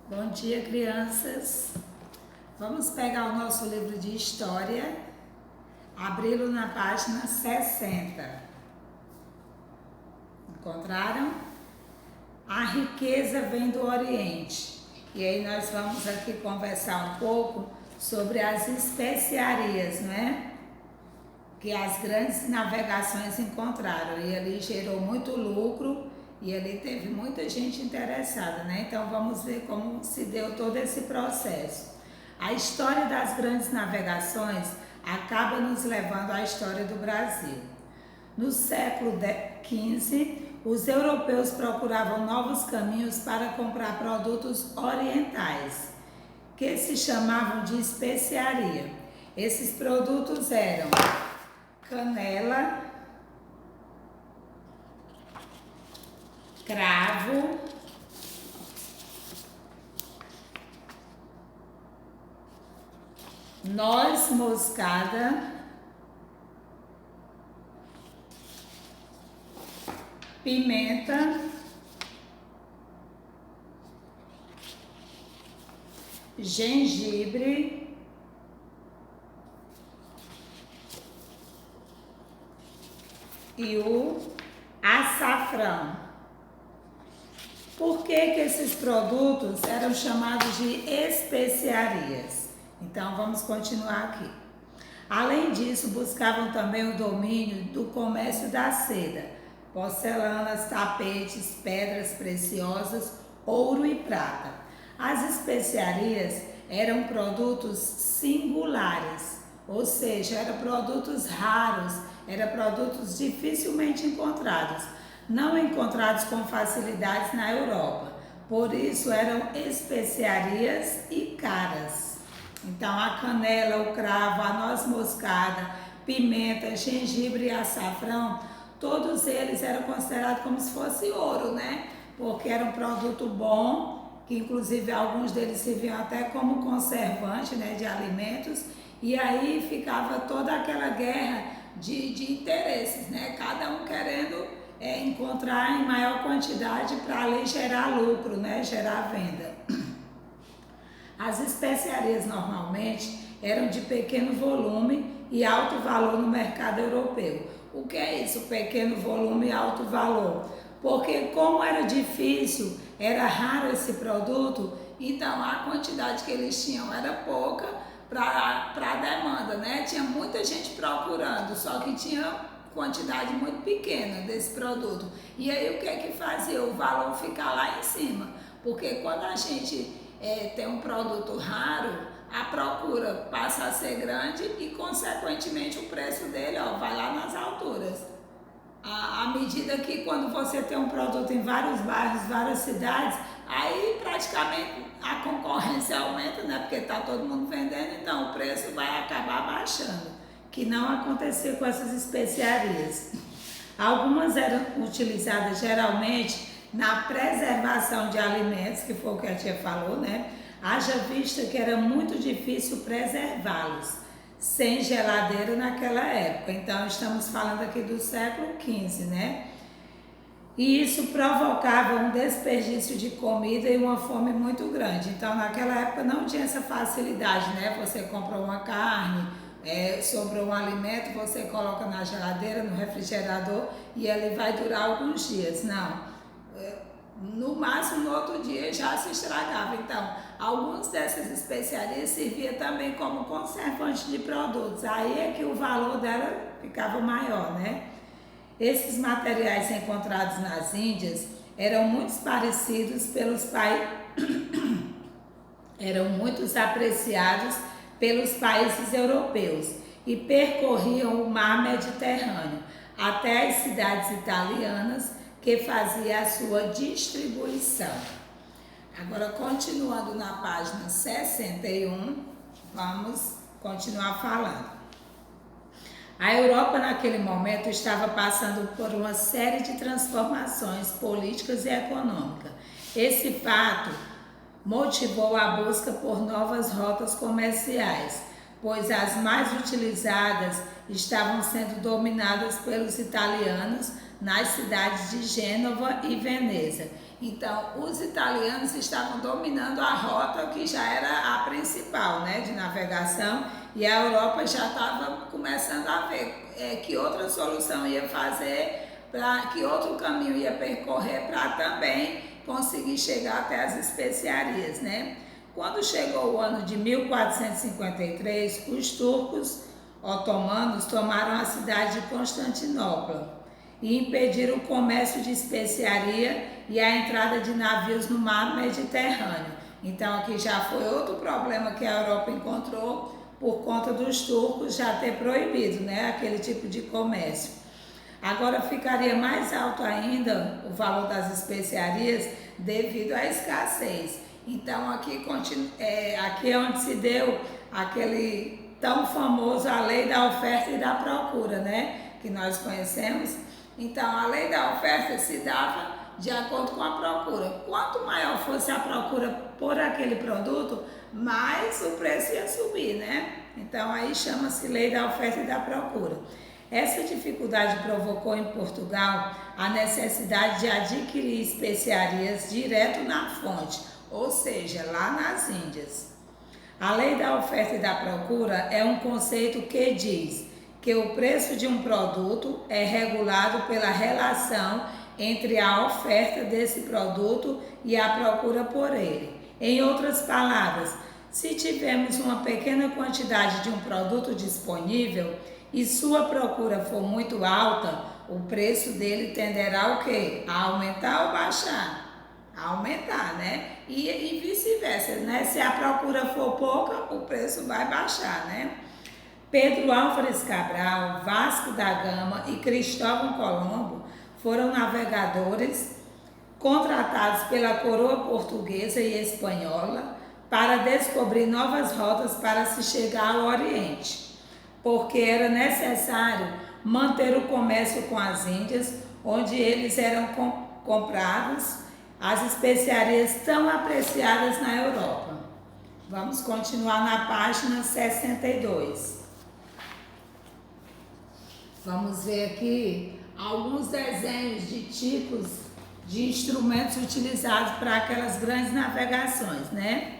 Bom dia, crianças. Vamos pegar o nosso livro de história, abri-lo na página 60. Encontraram? A riqueza vem do Oriente. E aí nós vamos aqui conversar um pouco sobre as especiarias, né? Que as grandes navegações encontraram. E ali gerou muito lucro e ali teve muita gente interessada, né? Então vamos ver como se deu todo esse processo. A história das grandes navegações acaba nos levando à história do Brasil. No século XV, os europeus procuravam novos caminhos para comprar produtos orientais, que se chamavam de especiaria. Esses produtos eram canela, cravo, noz moscada, pimenta, gengibre, e o açafrão. Por que esses produtos eram chamados de especiarias? Então vamos continuar aqui. Além disso, buscavam também o domínio do comércio da seda, porcelanas, tapetes, pedras preciosas, ouro e prata. As especiarias eram produtos singulares, ou seja, eram produtos raros, eram produtos dificilmente encontrados, não encontrados com facilidade na Europa. Por isso eram especiarias e caras. Então a canela, o cravo, a noz moscada, pimenta, gengibre e açafrão, todos eles eram considerados como se fosse ouro, né? Porque era um produto bom, que inclusive alguns deles serviam até como conservante, né, de alimentos, e aí ficava toda aquela guerra de interesses, né? Cada um querendo encontrar em maior quantidade para ali gerar lucro, né? Gerar venda. As especiarias normalmente eram de pequeno volume e alto valor no mercado europeu. O que é isso, pequeno volume e alto valor? Porque como era difícil, era raro esse produto, então a quantidade que eles tinham era pouca para a demanda, né? Tinha muita gente procurando, só que tinha quantidade muito pequena desse produto. E aí o que é que fazia? O valor ficar lá em cima, porque quando a gente tem um produto raro, a procura passa a ser grande e consequentemente o preço dele vai lá nas alturas. À medida que quando você tem um produto em vários bairros, várias cidades, aí praticamente a concorrência aumenta, né? Porque está todo mundo vendendo, então o preço vai acabar baixando, que não acontecia com essas especiarias. Algumas eram utilizadas geralmente na preservação de alimentos, que foi o que a tia falou, né? Haja vista que era muito difícil preservá-los sem geladeira naquela época. Então estamos falando aqui do século XV, né? E isso provocava um desperdício de comida e uma fome muito grande. Então naquela época não tinha essa facilidade, né? Você compra uma carne, sobrou um alimento, você coloca na geladeira, no refrigerador e ele vai durar alguns dias. Não. No máximo no outro dia já se estragava. Então, algumas dessas especiarias serviam também como conservante de produtos. Aí é que o valor dela ficava maior, né? Esses materiais encontrados nas Índias eram muito parecidos eram muito apreciados pelos países europeus e percorriam o mar Mediterrâneo até as cidades italianas, que fazia a sua distribuição. Agora, continuando na página 61, vamos continuar falando. A Europa naquele momento estava passando por uma série de transformações políticas e econômicas. Esse fato motivou a busca por novas rotas comerciais, pois as mais utilizadas estavam sendo dominadas pelos italianos nas cidades de Gênova e Veneza. Então, os italianos estavam dominando a rota que já era a principal, né, de navegação, e a Europa já estava começando a ver que outra solução ia fazer, que outro caminho ia percorrer para também conseguir chegar até as especiarias, né? Quando chegou o ano de 1453, os turcos otomanos tomaram a cidade de Constantinopla e impediram o comércio de especiaria e a entrada de navios no mar Mediterrâneo. Então aqui já foi outro problema que a Europa encontrou por conta dos turcos já ter proibido, né, aquele tipo de comércio. Agora ficaria mais alto ainda o valor das especiarias devido à escassez. Então aqui é onde se deu aquele tão famoso a lei da oferta e da procura, né, que nós conhecemos. Então a lei da oferta se dava de acordo com a procura. Quanto maior fosse a procura por aquele produto, mais o preço ia subir, né? Então aí chama-se lei da oferta e da procura. Essa dificuldade provocou em Portugal a necessidade de adquirir especiarias direto na fonte, ou seja, lá nas Índias. A lei da oferta e da procura é um conceito que diz que o preço de um produto é regulado pela relação entre a oferta desse produto e a procura por ele. Em outras palavras, se tivermos uma pequena quantidade de um produto disponível e sua procura for muito alta, o preço dele tenderá o quê? A aumentar ou baixar? A aumentar, né? E vice-versa, né? Se a procura for pouca, o preço vai baixar, né? Pedro Álvares Cabral, Vasco da Gama e Cristóvão Colombo foram navegadores contratados pela coroa portuguesa e espanhola para descobrir novas rotas para se chegar ao Oriente, porque era necessário manter o comércio com as Índias, onde eles eram comprados as especiarias tão apreciadas na Europa. Vamos continuar na página 62. Vamos ver aqui alguns desenhos de tipos de instrumentos utilizados para aquelas grandes navegações, né?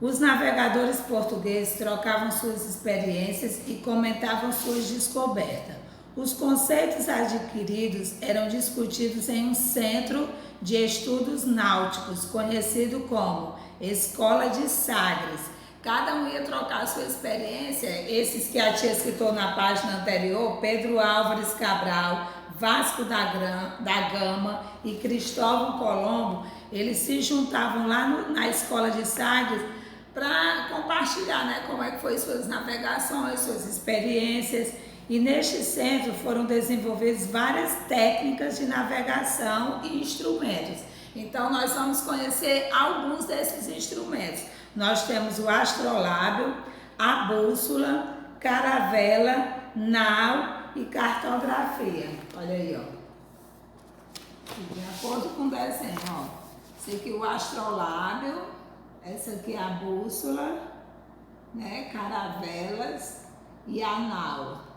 Os navegadores portugueses trocavam suas experiências e comentavam suas descobertas. Os conceitos adquiridos eram discutidos em um centro de estudos náuticos, conhecido como Escola de Sagres. Cada um ia trocar a sua experiência, esses que a tia citou na página anterior, Pedro Álvares Cabral, Vasco da Gama e Cristóvão Colombo, eles se juntavam lá na Escola de Sagres para compartilhar, né, como é que foi suas navegações, suas experiências. E neste centro foram desenvolvidas várias técnicas de navegação e instrumentos. Então nós vamos conhecer alguns desses instrumentos. Nós temos o astrolábio, a bússola, caravela, nau e cartografia. Olha aí, ó. De acordo com o desenho, ó. Esse aqui é o astrolábio, essa aqui é a bússola, né? Caravelas e a nau.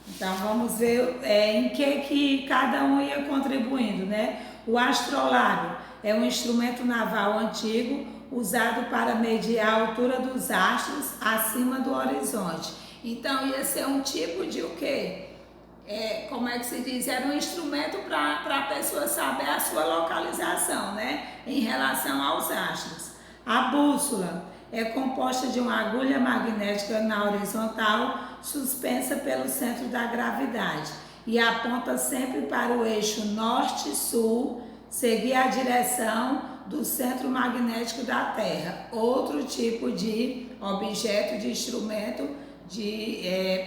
Então vamos ver em que cada um ia contribuindo, né? O astrolábio é um instrumento naval antigo usado para medir a altura dos astros acima do horizonte. Então ia ser um tipo de o quê? Como é que se diz? Era um instrumento para a pessoa saber a sua localização, né? Em relação aos astros. A bússola é composta de uma agulha magnética na horizontal suspensa pelo centro da gravidade e aponta sempre para o eixo norte-sul, seguir a direção do centro magnético da Terra. Outro tipo de objeto, de instrumento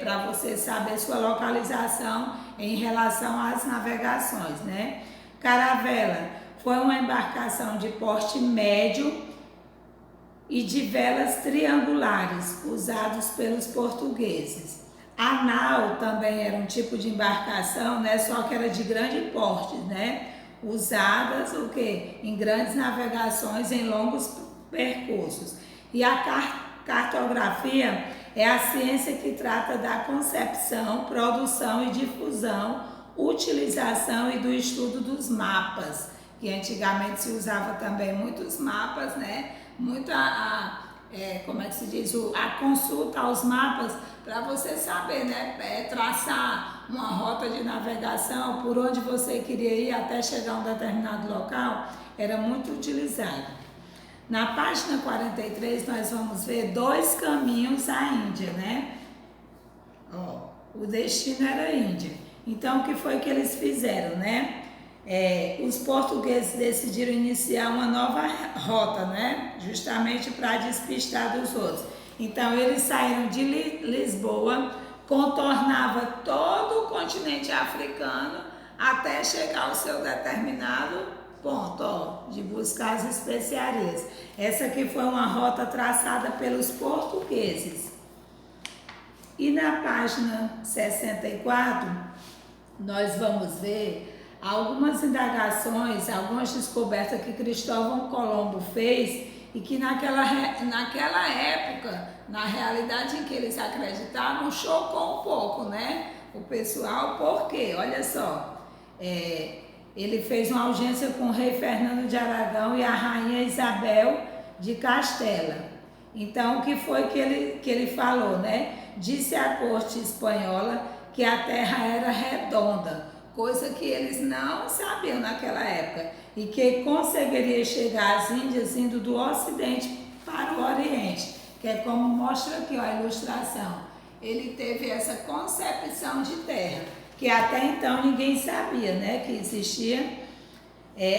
para você saber sua localização em relação às navegações, né? Caravela foi uma embarcação de porte médio e de velas triangulares usados pelos portugueses. A nau também era um tipo de embarcação, né? Só que era de grande porte, né? Usadas o quê? Em grandes navegações em longos percursos. E a cartografia é a ciência que trata da concepção, produção e difusão, utilização e do estudo dos mapas que antigamente se usava também muitos mapas, né? Como é que se diz? A consulta aos mapas para você saber, né? Traçar uma rota de navegação por onde você queria ir até chegar a um determinado local, era muito utilizado. Na página 43 nós vamos ver 2 caminhos à Índia, né? Ó, o destino era a Índia. Então o que foi que eles fizeram, né? Os portugueses decidiram iniciar uma nova rota, né? Justamente para despistar dos outros. Então eles saíram de Lisboa, contornava todo o continente africano até chegar ao seu determinado ponto, ó, de buscar as especiarias. Essa aqui foi uma rota traçada pelos portugueses. E na página 64, nós vamos ver algumas indagações, algumas descobertas que Cristóvão Colombo fez e que naquela época, na realidade em que eles acreditavam, chocou um pouco, né? O pessoal, por quê? Olha só, ele fez uma audiência com o rei Fernando de Aragão e a rainha Isabel de Castela. Então, o que foi que ele falou, né? Disse à corte espanhola que a terra era redonda, coisa que eles não sabiam naquela época, e que conseguiria chegar às Índias indo do Ocidente para o Oriente, que é como mostra aqui, ó, a ilustração. Ele teve essa concepção de terra, que até então ninguém sabia, né, que existia.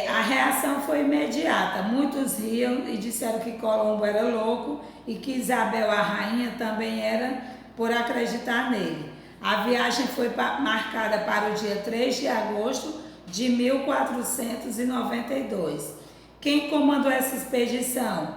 A reação foi imediata, muitos riam e disseram que Colombo era louco e que Isabel, a rainha, também era, por acreditar nele. A viagem foi marcada para o dia 3 de agosto de 1492. Quem comandou essa expedição?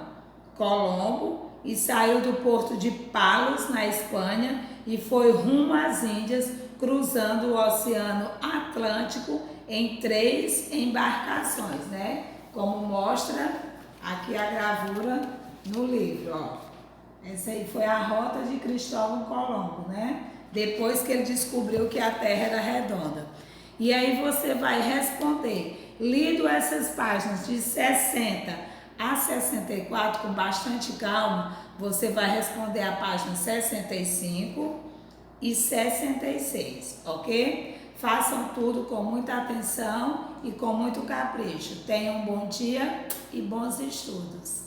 Colombo, e saiu do porto de Palos, na Espanha, e foi rumo às Índias, cruzando o Oceano Atlântico em 3 embarcações, né? Como mostra aqui a gravura no livro, ó. Essa aí foi a rota de Cristóvão Colombo, né? Depois que ele descobriu que a Terra era redonda. E aí você vai responder, lido essas páginas de 60 a 64 com bastante calma, você vai responder a página 65 e 66, ok? Façam tudo com muita atenção e com muito capricho. Tenham um bom dia e bons estudos.